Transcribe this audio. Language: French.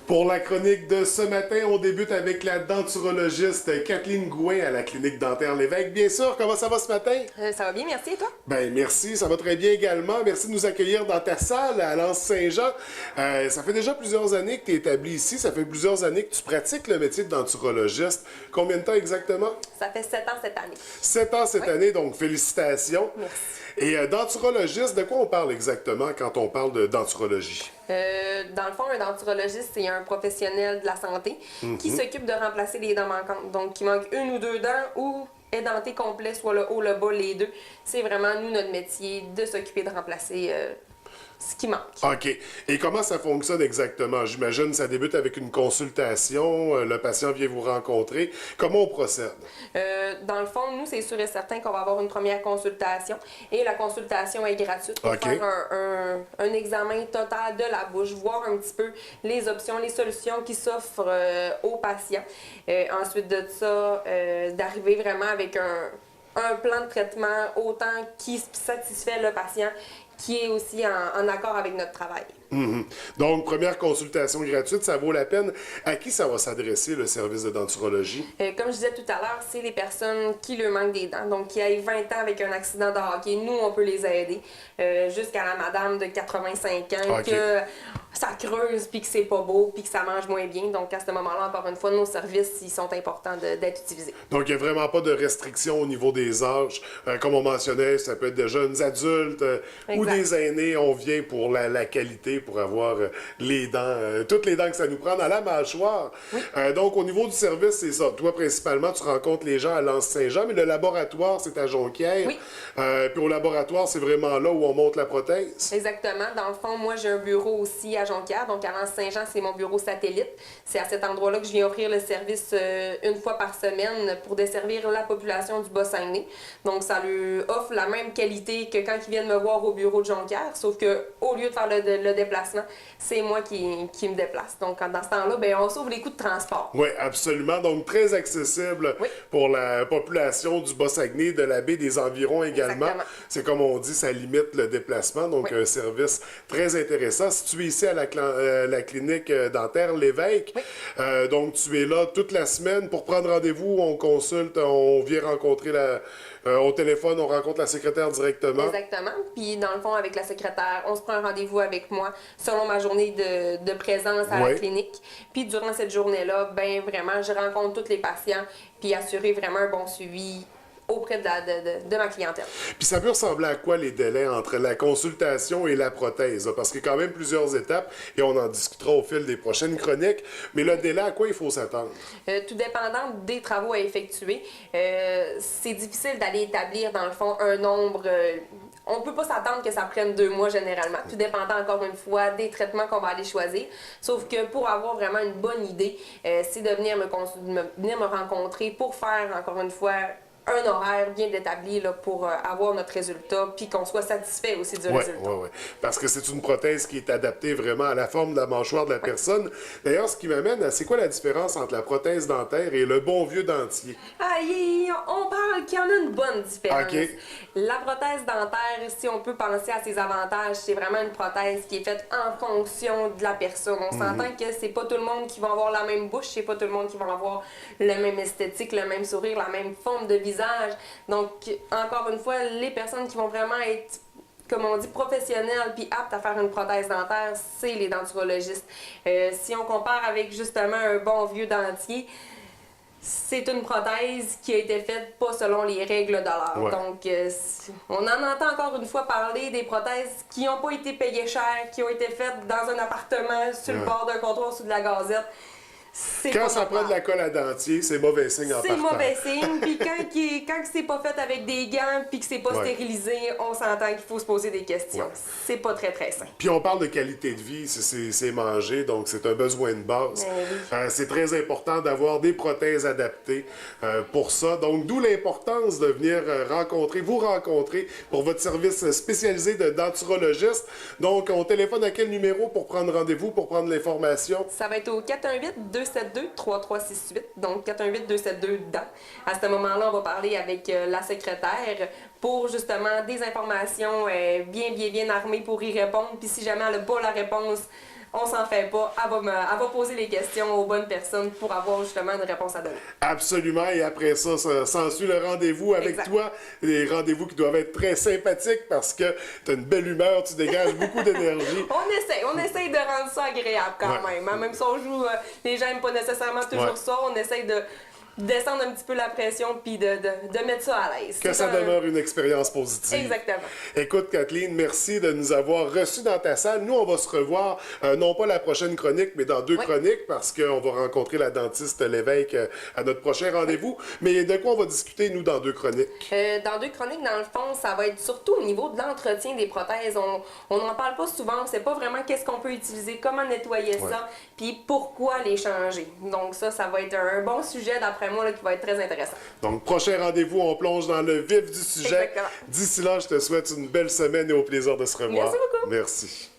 Pour la chronique de ce matin, on débute avec la denturologiste Kathleen Gouin à la clinique dentaire Lévesque. Bien sûr, comment ça va ce matin? Ça va bien, merci, et toi? Ben merci, ça va très bien également. Merci de nous accueillir dans ta salle à Lens-Saint-Jean. Ça fait déjà plusieurs années que tu es établi ici. Ça fait plusieurs années que tu pratiques le métier de denturologiste. Combien de temps exactement? Ça fait 7 ans cette année. 7 ans cette année, donc félicitations. Merci. Et denturologiste, de quoi on parle exactement quand on parle de denturologie? Dans le fond, un denturologiste, c'est un professionnel de la santé qui s'occupe de remplacer les dents manquantes. Donc, qui manque une ou deux dents ou est denté complet, soit le haut, le bas, les deux. C'est vraiment, nous, notre métier de s'occuper de remplacer ce qui manque. OK. Et comment ça fonctionne exactement? J'imagine que ça débute avec une consultation, le patient vient vous rencontrer. Comment on procède? Dans le fond, nous, c'est sûr et certain qu'on va avoir une première consultation et la consultation est gratuite pour faire un examen total de la bouche, voir un petit peu les options, les solutions qui s'offrent aux patients. Ensuite de ça, d'arriver vraiment avec un plan de traitement autant qui satisfait le patient, qui est aussi en accord avec notre travail. Donc, première consultation gratuite, ça vaut la peine. À qui ça va s'adresser, le service de denturologie? Comme je disais tout à l'heure, c'est les personnes qui leur manquent des dents. Donc, qui aient 20 ans avec un accident de hockey, nous, on peut les aider. Jusqu'à la madame de 85 ans, que ça creuse, puis que c'est pas beau, puis que ça mange moins bien. Donc, à ce moment-là, encore une fois, nos services, ils sont importants d'être utilisés. Donc, il n'y a vraiment pas de restriction au niveau des âges. Comme on mentionnait, ça peut être de jeunes adultes ou des aînés. On vient pour la qualité, pour avoir les dents, toutes les dents que ça nous prend dans la mâchoire. Oui. Donc, au niveau du service, c'est ça. Toi, principalement, tu rencontres les gens à Lens-Saint-Jean, mais le laboratoire, c'est à Jonquière. Oui. Puis au laboratoire, c'est vraiment là où on monte la prothèse. Exactement. Dans le fond, moi, j'ai un bureau aussi à Jonquière. Donc, à Lens-Saint-Jean, c'est mon bureau satellite. C'est à cet endroit-là que je viens offrir le service une fois par semaine pour desservir la population du Bas-Saguenay. Donc, ça lui offre la même qualité que quand ils viennent me voir au bureau de Jonquière, sauf qu'au lieu de faire le déplacement, c'est moi qui me déplace. Donc, dans ce temps-là, ben, on sauve les coûts de transport. Oui, absolument. Donc, très accessible pour la population du Bas-Saguenay, de la baie des environs également. C'est comme on dit, ça limite le déplacement. Donc, un service très intéressant. Situé ici à la clinique dentaire Lévesque. Donc, tu es là toute la semaine pour prendre rendez-vous. On consulte, on vient rencontrer au téléphone, on rencontre la secrétaire directement. Exactement. Puis, dans le fond, avec la secrétaire, on se prend un rendez-vous avec moi selon ma journée de présence à la clinique. Puis, durant cette journée-là, ben vraiment, je rencontre tous les patients puis assurer vraiment un bon suivi auprès de ma clientèle. Puis ça peut ressembler à quoi les délais entre la consultation et la prothèse? Parce qu'il y a quand même plusieurs étapes et on en discutera au fil des prochaines chroniques. Mais le délai, à quoi il faut s'attendre? Tout dépendant des travaux à effectuer, c'est difficile d'aller établir, dans le fond, un nombre... on ne peut pas s'attendre que ça prenne 2 mois généralement, tout dépendant encore une fois des traitements qu'on va aller choisir. Sauf que pour avoir vraiment une bonne idée, c'est de venir venir me rencontrer pour faire encore une fois un horaire bien établi là, pour avoir notre résultat puis qu'on soit satisfait aussi du résultat. Oui. Parce que c'est une prothèse qui est adaptée vraiment à la forme de la mâchoire de la personne. D'ailleurs, ce qui m'amène à c'est quoi la différence entre la prothèse dentaire et le bon vieux dentier? On parle qu'il y en a une bonne différence. La prothèse dentaire, si on peut penser à ses avantages, c'est vraiment une prothèse qui est faite en fonction de la personne. On s'entend que c'est pas tout le monde qui va avoir la même bouche, c'est pas tout le monde qui va avoir le même esthétique, le même sourire, la même forme de visage. Donc, encore une fois, les personnes qui vont vraiment être, comme on dit, professionnelles puis aptes à faire une prothèse dentaire, c'est les denturologistes. Si on compare avec justement un bon vieux dentier, c'est une prothèse qui a été faite pas selon les règles de l'art. Donc, on en entend encore une fois parler des prothèses qui n'ont pas été payées cher, qui ont été faites dans un appartement, sur le bord d'un comptoir, sous de la gazette. Quand ça prend de la colle à dentier, c'est mauvais signe en partant. C'est mauvais signe, puis quand c'est pas fait avec des gants, puis que c'est pas stérilisé, on s'entend qu'il faut se poser des questions. C'est pas très, très sain. Puis on parle de qualité de vie, c'est manger, donc c'est un besoin de base. C'est très important d'avoir des prothèses adaptées pour ça. Donc, d'où l'importance de venir vous rencontrer pour votre service spécialisé de denturologiste. Donc, on téléphone à quel numéro pour prendre rendez-vous, pour prendre l'information? Ça va être au 418-272-3368, donc 418-272-DENT. À ce moment-là, on va parler avec la secrétaire pour justement des informations bien armées pour y répondre. Puis si jamais elle n'a pas la réponse, on s'en fait pas. Elle va poser les questions aux bonnes personnes pour avoir justement une réponse à donner. Absolument. Et après ça, s'ensuit le rendez-vous avec toi. Des rendez-vous qui doivent être très sympathiques parce que tu as une belle humeur, tu dégages beaucoup d'énergie. On essaye de rendre ça agréable quand même. Hein? Même si on joue, les gens n'aiment pas nécessairement toujours ça, on essaye de descendre un petit peu la pression puis de mettre ça à l'aise. Que ça demeure une expérience positive. Exactement. Écoute, Kathleen, merci de nous avoir reçus dans ta salle. Nous, on va se revoir, non pas la prochaine chronique, mais dans 2 chroniques, parce qu'on va rencontrer la dentiste Lévesque à notre prochain rendez-vous. Mais de quoi on va discuter, nous, dans 2 chroniques? Dans 2 chroniques, dans le fond, ça va être surtout au niveau de l'entretien des prothèses. On n'en parle pas souvent, on ne sait pas vraiment qu'est-ce qu'on peut utiliser, comment nettoyer ça, puis pourquoi les changer. Donc ça va être un bon sujet, d'après moi, là, qui va être très intéressant. Donc, prochain rendez-vous, on plonge dans le vif du sujet. Exactement. D'ici là, je te souhaite une belle semaine et au plaisir de se revoir. Merci beaucoup. Merci.